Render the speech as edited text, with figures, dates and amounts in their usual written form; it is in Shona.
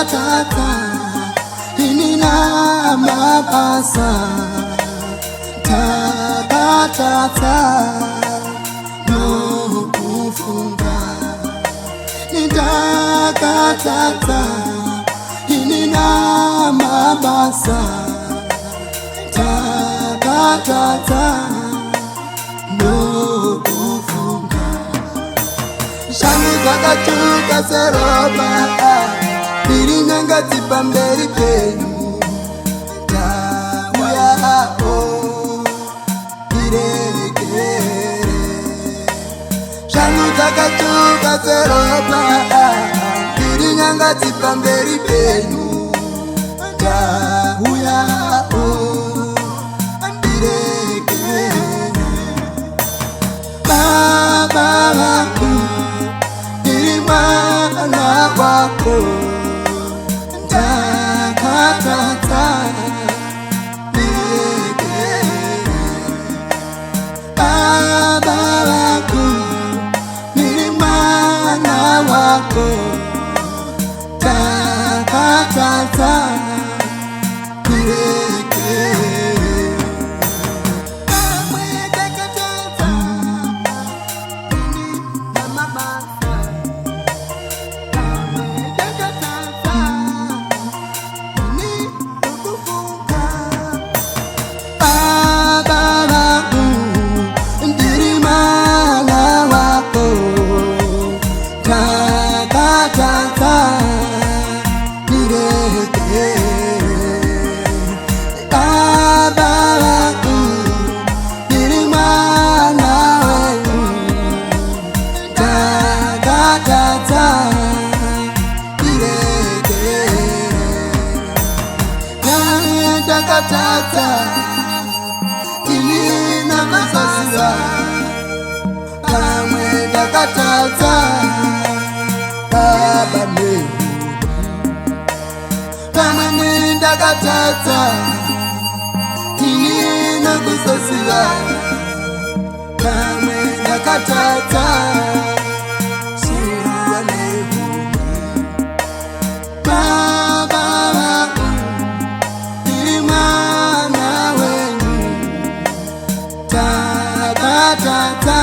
Takataka ini nama basa. Takataka no kufunga. Ni takataka ini nama basa. Takataka no kufunga. Shani zakachuka seroba Biringanga tipamberi penyu Tauya o Birekere Shani zakachuka seroba Biringanga tipamberi penyu Tauya o Birekere Baba wako Mana wako takataka nigere Baba wako ni mana wako takataka nigere Takataka ini nama sasa kamwe takataka baba me kamwe takataka ini nama sasa kamwe takataka Takataka